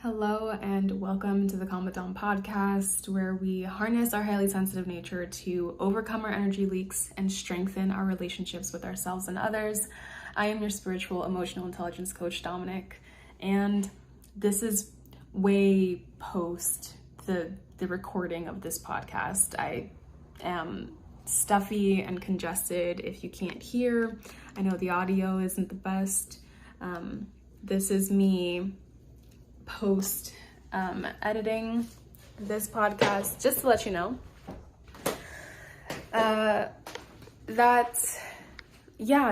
Hello and welcome to the CalmWithDom podcast, where we harness our highly sensitive nature to overcome our energy leaks and strengthen our relationships with ourselves and others. I am your spiritual emotional intelligence coach, Dominic, and this is way post the recording of this podcast. I am stuffy and congested if you can't hear. I know the audio isn't the best. This is me post editing this podcast, just to let you know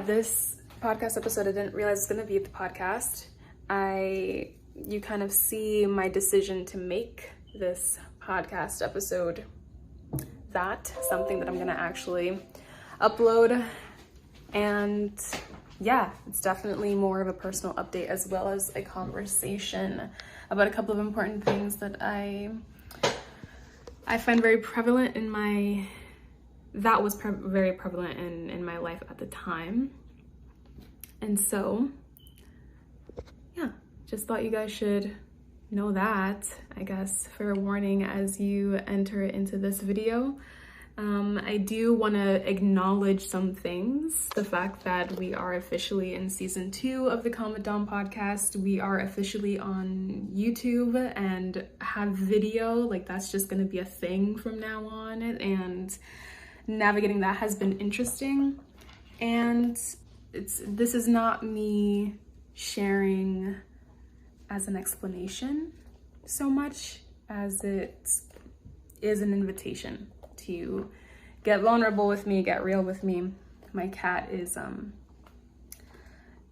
this podcast episode, I didn't realize it's going to be the podcast. You kind of see my decision to make this podcast episode something that I'm going to actually upload. And yeah, it's definitely more of a personal update as well as a conversation about a couple of important things that I find very prevalent very prevalent in my life at the time. And so, yeah, just thought you guys should know that, I guess, for a warning as you enter into this video. I do want to acknowledge some things. The fact that we are officially in season 2 of the CalmWithDom podcast. We are officially on YouTube and have video. Like, that's just going to be a thing from now on. And navigating that has been interesting. And this is not me sharing as an explanation so much as it is an invitation to get vulnerable with me, get real with me. My cat is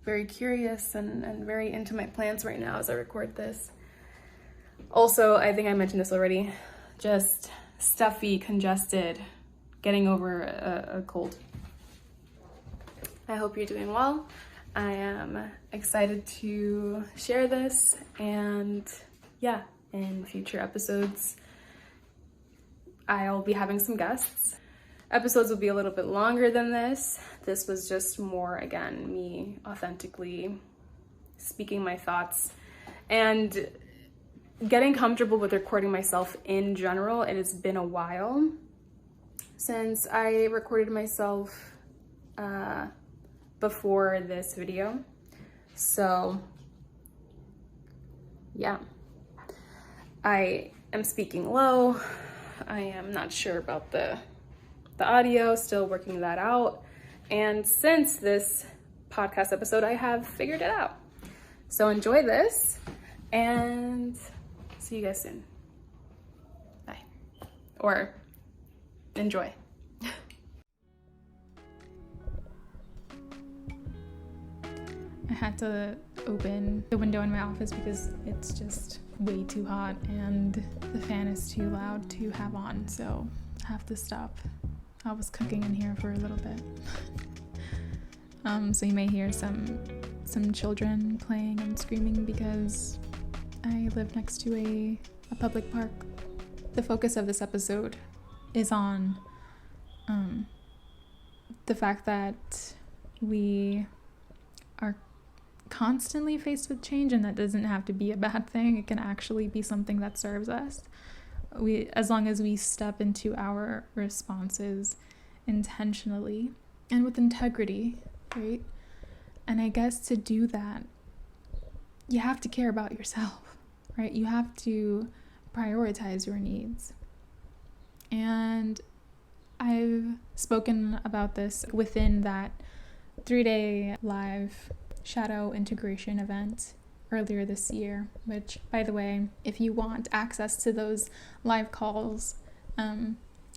very curious and very into my plants right now as I record this. Also, I think I mentioned this already, just stuffy, congested, getting over a cold. I hope you're doing well. I am excited to share this, and yeah, in future episodes, I'll be having some guests. Episodes will be a little bit longer than this. This was just more, again, me authentically speaking my thoughts and getting comfortable with recording myself in general. It has been a while since I recorded myself before this video. So, yeah. I am speaking low. I am not sure about the audio, still working that out. And since this podcast episode, I have figured it out. So enjoy this and see you guys soon. Bye. Or enjoy. I had to open the window in my office because it's just way too hot and the fan is too loud to have on, so I have to stop. I was cooking in here for a little bit. So you may hear some children playing and screaming because I live next to a public park. The focus of this episode is on the fact that we are constantly faced with change, and that doesn't have to be a bad thing. It can actually be something that serves us. As long as we step into our responses intentionally and with integrity, right? And I guess to do that, you have to care about yourself, right? You have to prioritize your needs. And I've spoken about this within that 3-day live shadow integration event earlier this year, which, by the way, if you want access to those live calls,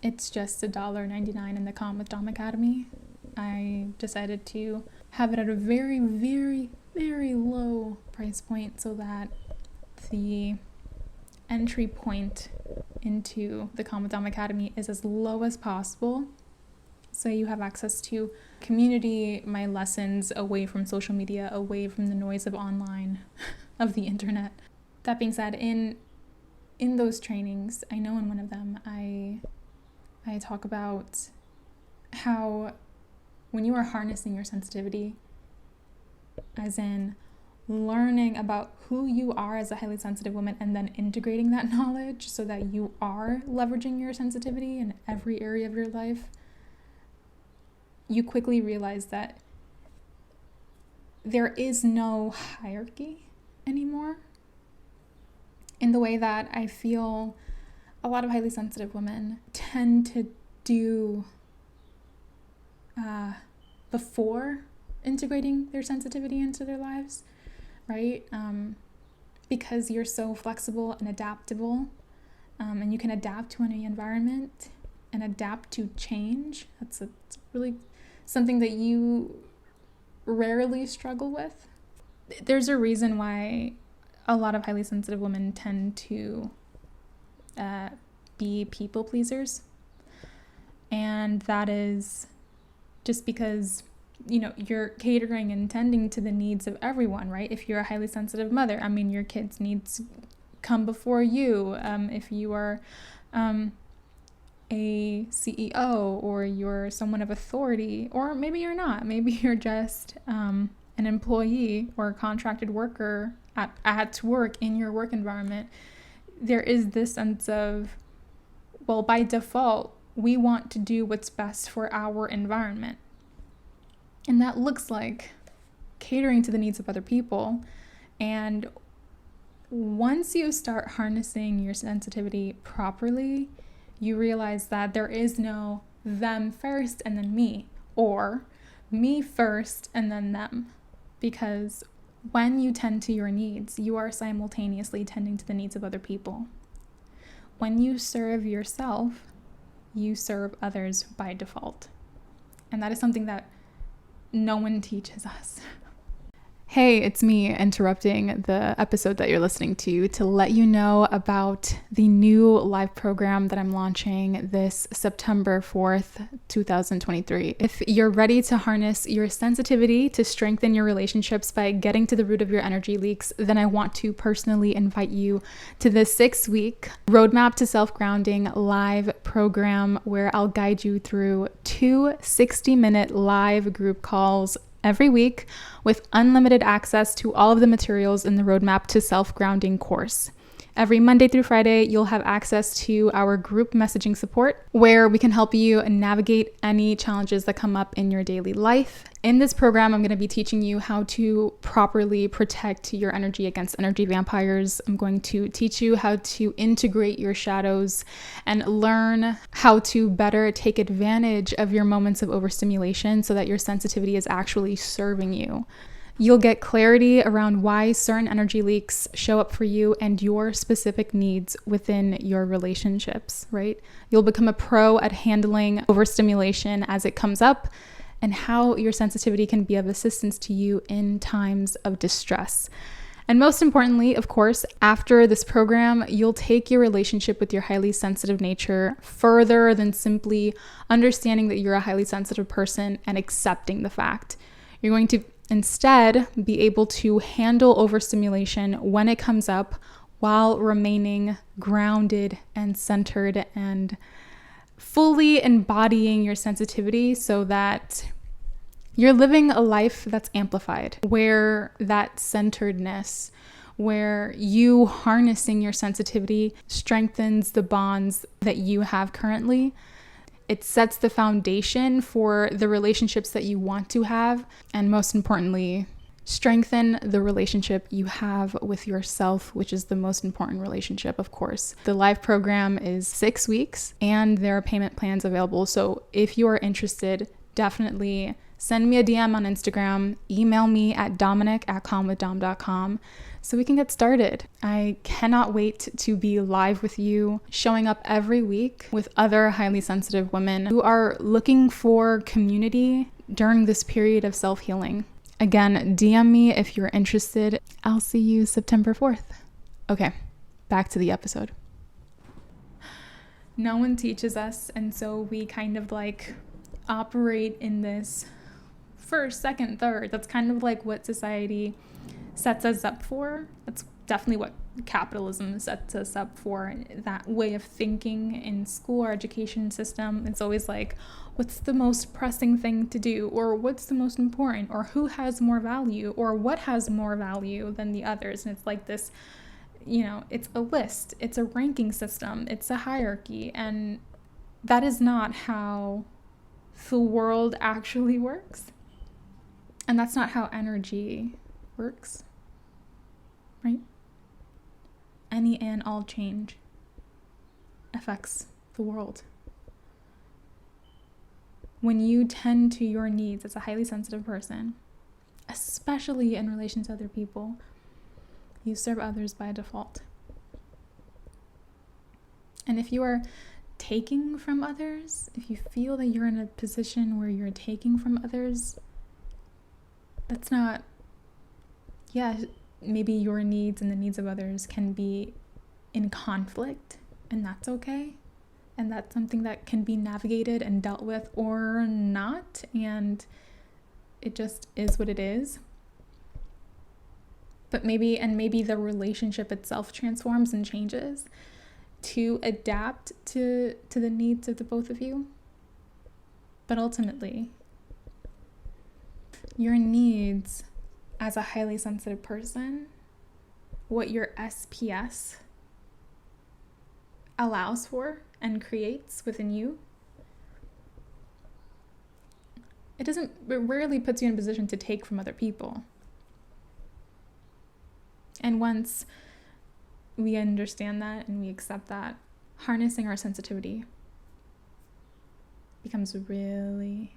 it's just $1.99 in the CalmWithDom Academy. I decided to have it at a very, very, very low price point so that the entry point into the CalmWithDom Academy is as low as possible. So you have access to community, my lessons away from social media, away from the noise of online, of the internet. That being said, in those trainings, I know in one of them, I talk about how when you are harnessing your sensitivity, as in learning about who you are as a highly sensitive woman and then integrating that knowledge so that you are leveraging your sensitivity in every area of your life, you quickly realize that there is no hierarchy anymore, in the way that I feel a lot of highly sensitive women tend to do before integrating their sensitivity into their lives, right? Because you're so flexible and adaptable, and you can adapt to any environment and adapt to change. It's really something that you rarely struggle with. There's a reason why a lot of highly sensitive women tend to be people pleasers, and that is just because you're catering and tending to the needs of everyone, right? If you're a highly sensitive mother, I mean, your kids' needs come before you. If you are a CEO, or you're someone of authority, or maybe you're not, maybe you're just an employee or a contracted worker at work in your work environment, there is this sense of, well, by default, we want to do what's best for our environment. And that looks like catering to the needs of other people. And once you start harnessing your sensitivity properly, you realize that there is no them first and then me, or me first and then them. Because when you tend to your needs, you are simultaneously tending to the needs of other people. When you serve yourself, you serve others by default. And that is something that no one teaches us. Hey, it's me interrupting the episode that you're listening to let you know about the new live program that I'm launching this September 4th, 2023. If you're ready to harness your sensitivity to strengthen your relationships by getting to the root of your energy leaks, then I want to personally invite you to the 6-week Roadmap to Self-Grounding live program, where I'll guide you through 2 60-minute live group calls every week with unlimited access to all of the materials in the Roadmap to Self-Grounding course. Every Monday through Friday, you'll have access to our group messaging support, where we can help you navigate any challenges that come up in your daily life. In this program, I'm going to be teaching you how to properly protect your energy against energy vampires. I'm going to teach you how to integrate your shadows and learn how to better take advantage of your moments of overstimulation so that your sensitivity is actually serving you. You'll get clarity around why certain energy leaks show up for you and your specific needs within your relationships, right? You'll become a pro at handling overstimulation as it comes up, and how your sensitivity can be of assistance to you in times of distress. And most importantly, of course, after this program, you'll take your relationship with your highly sensitive nature further than simply understanding that you're a highly sensitive person and accepting the fact. You're going to instead be able to handle overstimulation when it comes up while remaining grounded and centered and fully embodying your sensitivity, so that you're living a life that's amplified, where that centeredness, where you harnessing your sensitivity strengthens the bonds that you have currently. It sets the foundation for the relationships that you want to have, and most importantly, strengthen the relationship you have with yourself, which is the most important relationship, of course. The live program is 6 weeks, and there are payment plans available. So if you are interested, definitely send me a DM on Instagram, email me at dominic@calmwithdom.com so we can get started. I cannot wait to be live with you, showing up every week with other highly sensitive women who are looking for community during this period of self-healing. Again, DM me if you're interested. I'll see you September 4th. Okay, back to the episode. No one teaches us, and so we kind of operate in this first, second, third. That's kind of like what society sets us up for. That's definitely what capitalism sets us up for, that way of thinking in school or education system. It's always like, what's the most pressing thing to do, or what's the most important, or who has more value, or what has more value than the others. And it's like this, it's a list, it's a ranking system, it's a hierarchy, and that is not how the world actually works. And that's not how energy works, right? Any and all change affects the world. When you tend to your needs as a highly sensitive person, especially in relation to other people, you serve others by default. And if you are taking from others, if you feel that you're in a position where you're taking from others, that's not, maybe your needs and the needs of others can be in conflict, and that's okay. And that's something that can be navigated and dealt with or not, and it just is what it is. But maybe the relationship itself transforms and changes to adapt to the needs of the both of you. But ultimately, your needs as a highly sensitive person, what your SPS allows for and creates within you, it rarely puts you in a position to take from other people. And once we understand that and we accept that, harnessing our sensitivity becomes really,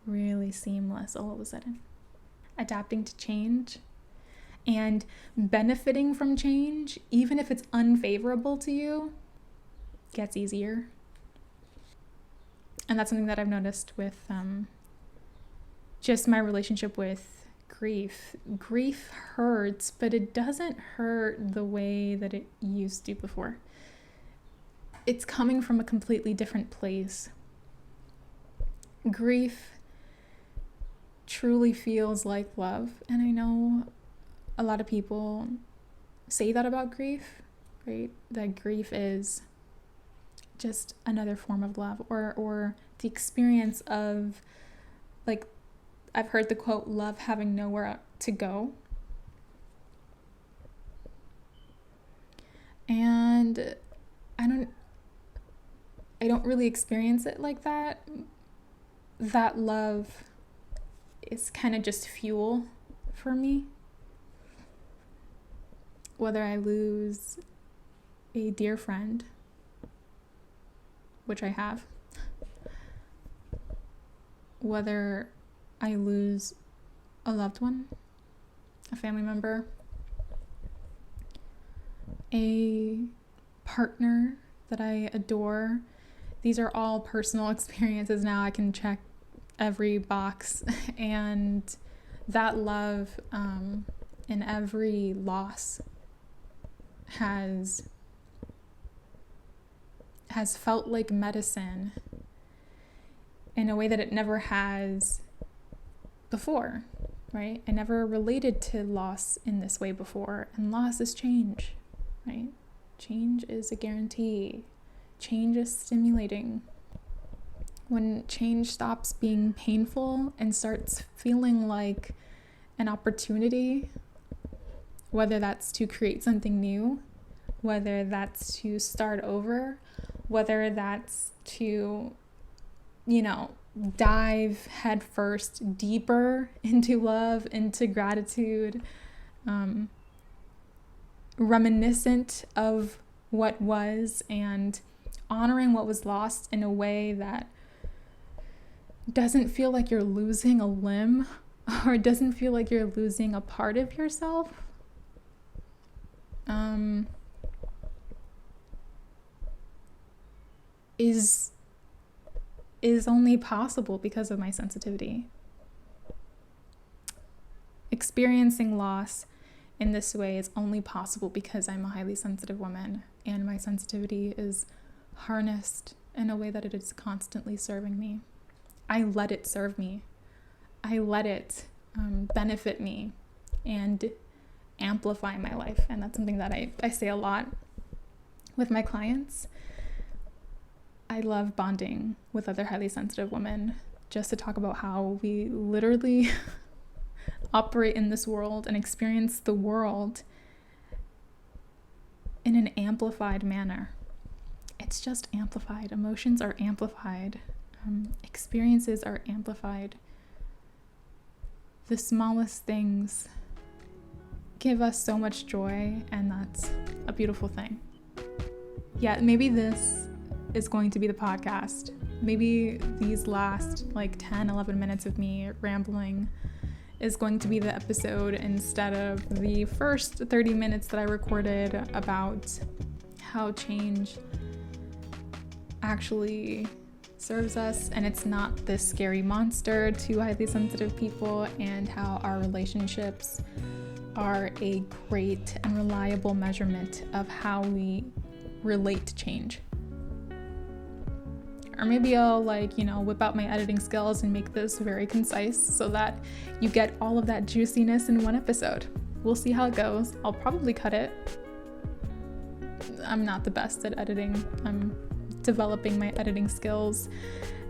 really seamless all of a sudden. Adapting to change and benefiting from change, even if it's unfavorable to you, gets easier. And that's something that I've noticed with just my relationship with grief. Grief hurts, but it doesn't hurt the way that it used to before. It's coming from a completely different place. Grief truly feels like love. And I know a lot of people say that about grief, right? That grief is just another form of love, or the experience of, like, I've heard the quote, love having nowhere to go. And I don't really experience it like that. That love is kind of just fuel for me. Whether I lose a dear friend, which I have, whether I lose a loved one, a family member, a partner that I adore. These are all personal experiences now. I can check every box, and that love in every loss has felt like medicine in a way that it never has before, right? I never related to loss in this way before, and loss is change, right? Change is a guarantee. Change is stimulating. When change stops being painful and starts feeling like an opportunity, whether that's to create something new, whether that's to start over, whether that's to, dive headfirst deeper into love, into gratitude, reminiscent of what was, and honoring what was lost in a way that doesn't feel like you're losing a limb, or doesn't feel like you're losing a part of yourself. Is only possible because of my sensitivity. Experiencing loss in this way is only possible because I'm a highly sensitive woman, and my sensitivity is harnessed in a way that it is constantly serving me. I let it serve me. I let it benefit me and amplify my life. And that's something that I say a lot with my clients. I love bonding with other highly sensitive women just to talk about how we literally operate in this world and experience the world in an amplified manner. It's just amplified. Emotions are amplified. Experiences are amplified. The smallest things give us so much joy, and that's a beautiful thing. Yeah, maybe this is going to be the podcast. Maybe these last 10, 11 minutes of me rambling is going to be the episode instead of the first 30 minutes that I recorded about how change actually serves us, and it's not this scary monster to highly sensitive people, and how our relationships are a great and reliable measurement of how we relate to change. Or maybe I'll whip out my editing skills and make this very concise so that you get all of that juiciness in one episode. We'll see how it goes. I'll probably cut it. I'm not the best at editing. I'm developing my editing skills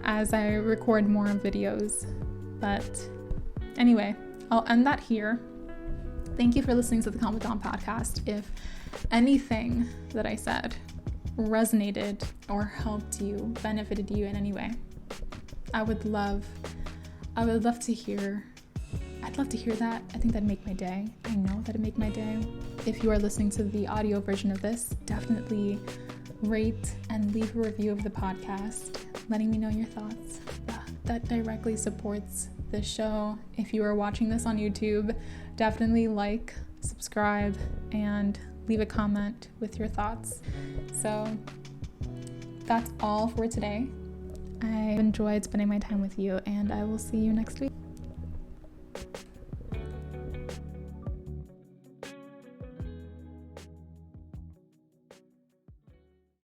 as I record more videos. But anyway, I'll end that here. Thank you for listening to the CalmWithDom podcast. If anything that I said resonated or helped you, benefited you in any way, I would love to hear. I'd love to hear that. I think that'd make my day. I know that'd make my day. If you are listening to the audio version of this, definitely rate and leave a review of the podcast, letting me know your thoughts. That directly supports the show. If you are watching this on YouTube, definitely like, subscribe, and leave a comment with your thoughts. So that's all for today. I enjoyed spending my time with you, and I will see you next week.